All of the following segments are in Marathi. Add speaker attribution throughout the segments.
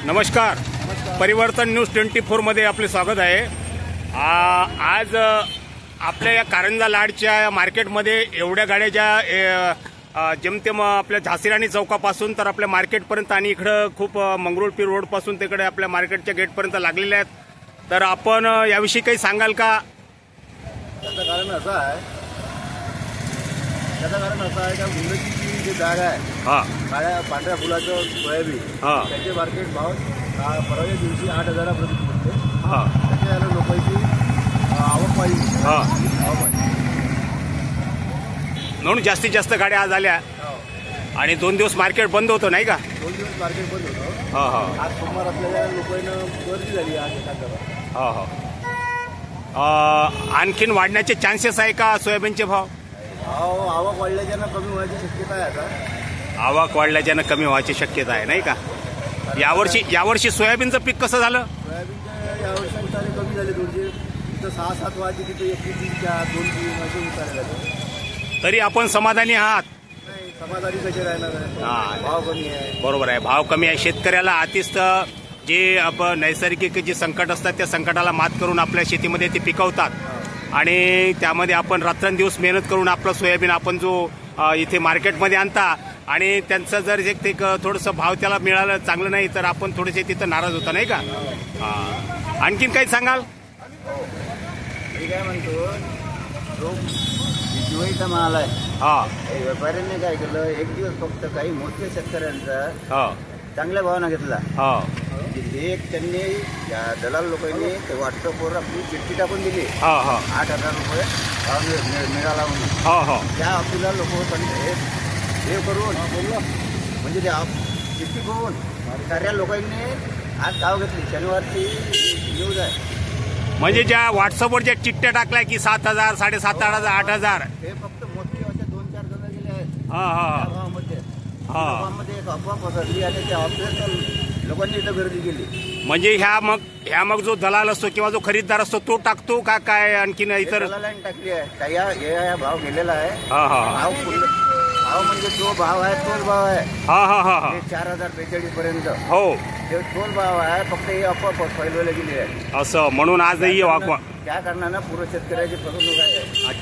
Speaker 1: नमस्कार, परिवर्तन न्यूज 24 मध्ये आपले स्वागत आहे। आज आपल्या या कारंजा लाडच्या मार्केटमध्ये एवढ्या गाड्या ज्या जेमतेम आपल्या झाशीराणी चौकापासून तर आपल्या मार्केटपर्यंत आणि इकडे खूप मंगरुळपीर रोडपासून तिकडे आपल्या मार्केटच्या गेटपर्यंत लागलेल्या आहेत। तर आपण याविषयी काही सांगाल का?
Speaker 2: त्याचं कारण असं आहे का गुंडची जी जागा आहे काळ्या पांढऱ्या फुलाचं सोयाबीन त्याचे मार्केट भाव परवाच्या दिवशी 8,000 पर्यंत होते। त्याच्या लोकांची आवक पाहिजे
Speaker 1: म्हणून जास्तीत जास्त गाड्या आज आल्या आणि 2 दिवस मार्केट बंद होतं नाही का?
Speaker 2: 2 दिवस मार्केट बंद होतं। आज सोमवार असलेल्या लोकांना गर्दी झाली आज एखाद्या
Speaker 1: आणखीन वाढण्याचे चान्सेस आहे का? सोयाबीनचे भाव
Speaker 2: आवक वाढल्याच्यानं कमी व्हायची शक्यता आहे। आता
Speaker 1: आवक वाढल्याच्यानं कमी व्हायची शक्यता आहे नाही का? यावर्षी सोयाबीनचं पीक कसं झालं?
Speaker 2: सोयाबीनच्या यावर्षी उतारे कमी झाले। 200 तिथं 6-7 व्हायचे, तिथे 21-2 असे उतारे झाले।
Speaker 1: तरी आपण समाधानी आहात?
Speaker 2: नाही, समाधानी कसे राहणार आहे? भाव कमी आहे।
Speaker 1: बरोबर आहे, भाव कमी आहे। शेतकऱ्याला आधीच जे आपण नैसर्गिक जे संकट असतात त्या संकटाला मात करून आपल्या शेतीमध्ये ते पिकवतात आणि त्यामध्ये आपण रात्रंदिवस मेहनत करून आपलं सोयाबीन आपण जो इथे मार्केटमध्ये आणता आणि त्यांचं जर ते थोडंसं भाव त्याला मिळालं चांगलं नाही तर आपण थोडेसे तिथं नाराज होता नाही का? आणखीन काही सांगाल?
Speaker 2: मी काय म्हणतो, जो दिवाळीचा माल आहे व्यापाऱ्यांनी काय केलं, एक दिवस फक्त काही मोठ्या शेतकऱ्यांचा चांगल्या भावानं घेतला। एक त्यांनी दलाल लोकांनी व्हॉट्सअपवर आपली चिठ्ठी टाकून दिली 8,000 रुपये भाव मिळाला म्हणून। त्या आपल्याला लोक हे करून म्हणजे त्या चिठ्ठी करून साऱ्या लोकांनी आज गाव घेतली। शनिवारची न्यूज आहे।
Speaker 1: म्हणजे ज्या व्हॉट्सअपवर ज्या चिठ्ठ्या टाकल्या की 7,000, 7,500, 8,000
Speaker 2: हे फक्त मोठी अशा 2-4 जण गेले आहेत गावामध्ये एक अफवा पसरली आणि त्या अफवेत लोकांनी इथं गर्दी केली।
Speaker 1: म्हणजे ह्या मग जो दलाल असतो किंवा जो खरीददार असतो तो टाकतो का काय? आणखीन इतर
Speaker 2: दलालांनी टाकली आहे। या भाव गेलेला आहे। भाव म्हणजे जो भाव आहे तोच भाव आहे। 4,042 पर्यंत तोच भाव आहे। फक्त हे अफवा फैलवल्या गेली आहे
Speaker 1: असं म्हणून आजही
Speaker 2: त्या कारणानं पूर्ण शेतकऱ्याची फसवणूक आहे।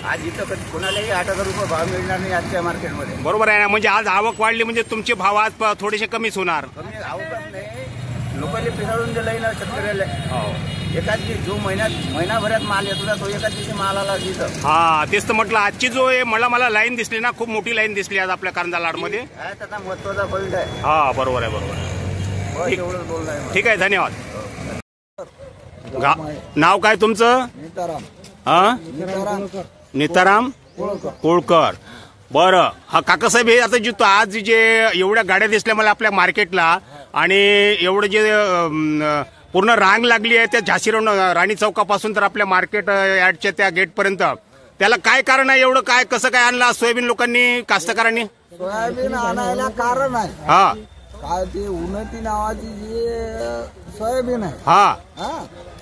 Speaker 2: आज इथं कोणालाही 8,000 रुपये भाव मिळणार नाही आजच्या मार्केटमध्ये।
Speaker 1: बरोबर आहे ना? म्हणजे आज आवक वाढली म्हणजे तुमचे भाव आज थोडेसे कमीच होणार।
Speaker 2: कमी आवकच नाही, लोकांनी पिसाळून दिलं ना शेतकऱ्याला। एकाच जो महिनाभरात माल येतो ना तो एकाच दिवशी माल आला तिथं।
Speaker 1: तेच तर म्हटलं, आजची जो मला लाईन दिसली ना, खूप मोठी लाईन दिसली आज आपल्या कारंजा लाडमध्ये।
Speaker 2: त्याचा महत्वाचा पॉईंट आहे।
Speaker 1: बरोबर आहे। ठीक आहे, धन्यवाद। नाव काय तुमचं? निताराम कोळकर। बरं, काकासाहेब, हे आता जो आज जे एवढ्या गाड्या दिसल्या मला आपल्या मार्केटला आणि एवढं जे पूर्ण रांग लागली आहे त्या झाशीराणी चौकापासून तर आपल्या मार्केट यार्डच्या त्या गेटपर्यंत, त्याला काय कारण आहे? एवढं काय कसं काय आणलं सोयाबीन लोकांनी, कास्तकारांनी?
Speaker 3: सोयाबीन आणायला कारण आहे काय, ते उन्नती नावाची जी सोयाबीन आहे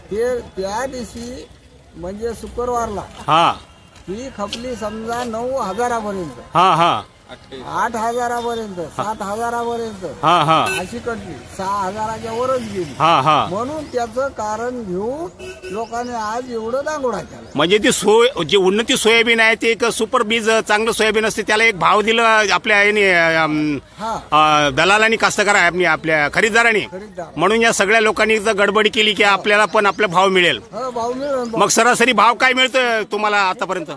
Speaker 3: ते त्या दिवशी म्हणजे शुक्रवारला ती खपली समजा 9,000 पर्यंत, 8,000 पर्यंत, 7,000 पर्यंत अशी कटली, 6,000च्या वरच गेली। म्हणून त्याचं कारण घेऊन लोकांनी आज एवढं दांगोडा केला।
Speaker 1: म्हणजे ती जी उन्नती सोयाबीन आहे ते एक सुपर बीज चांगलं सोयाबीन असते, त्याला एक भाव दिलं आपल्या दलालांनी, कास्तकार आपल्या खरीददारांनी, म्हणून या सगळ्या लोकांनी गडबडी केली की आपल्याला पण आपला भाव मिळेल।
Speaker 3: भाव मिळेल।
Speaker 1: मग सरासरी भाव काय मिळतोय तुम्हाला आतापर्यंत?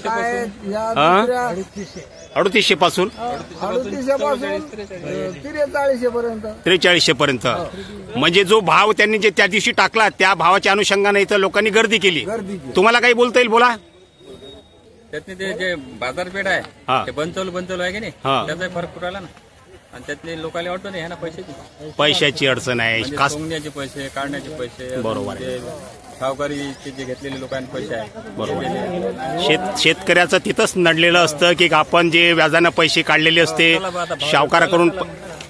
Speaker 3: काय
Speaker 1: 3800 पासून
Speaker 3: 4300 पर्यंत,
Speaker 1: 4300 पर्यंत। म्हणजे जो भाव त्यांनी जे त्या दिवशी टाकला त्या भावाच्या अनुषंगाने इथं लोकांनी गर्दी केली। तुम्हाला काही बोलता येईल? बोला।
Speaker 4: त्यातनी ते जे बाजारपेठ आहे ते बंचवलं आहे की नाही, त्याचा फरक पडाला ना। आणि त्यातले लोकांना वाटतं नाही ना
Speaker 1: पैशाची अडचण आहे,
Speaker 4: सोंगण्याचे पैसे, काढण्याचे पैसे,
Speaker 1: बरोबर आहे,
Speaker 4: सावकारीचे जे घेतलेले लोकांचे पैसे आहे,
Speaker 1: बरोबर। शेतकऱ्याचं तिथंच नडलेलं असतं की आपण जे व्याजानं पैसे काढलेले असते, सावकाराकडून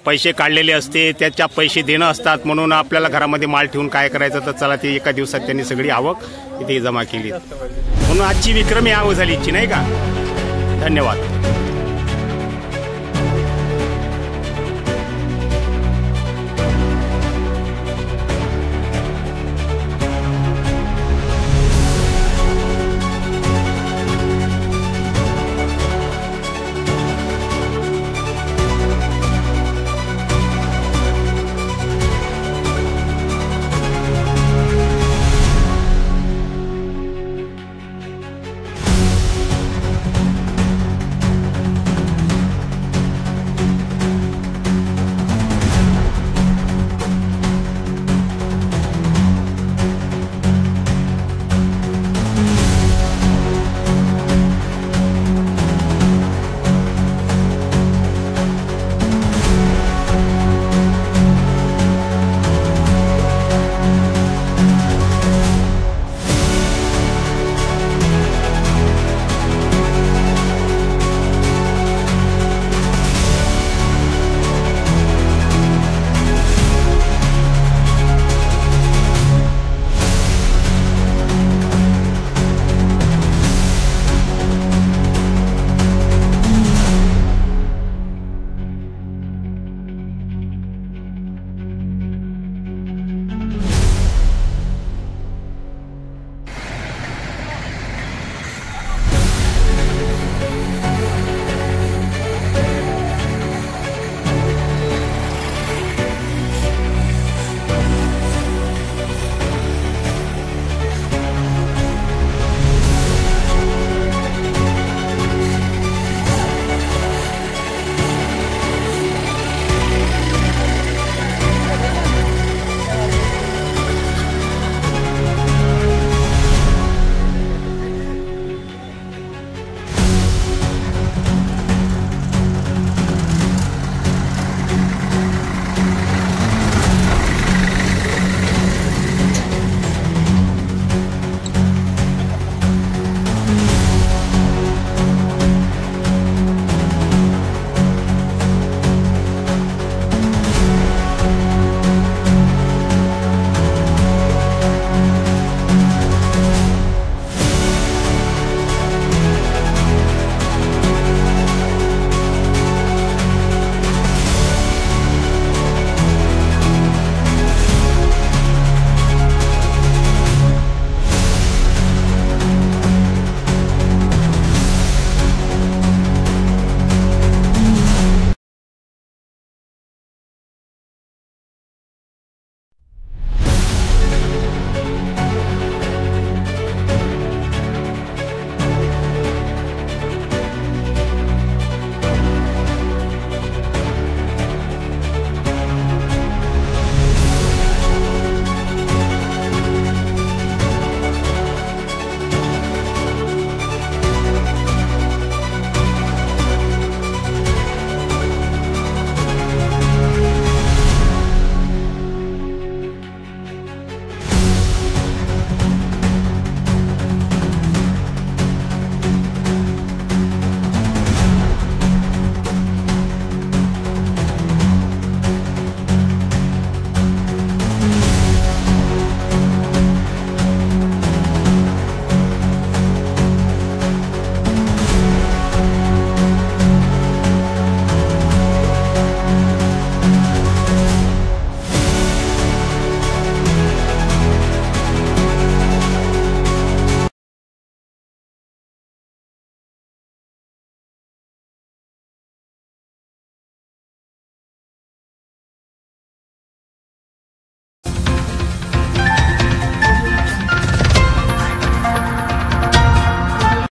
Speaker 1: पैसे काढलेले असते, त्याच्या पैसे देणं असतात, म्हणून आपल्याला घरामध्ये माल ठेवून काय करायचं तर चला ते एका दिवसात त्यांनी सगळी आवक इथे जमा केली, म्हणून आजची विक्रमी आवक झाली नाही का? धन्यवाद।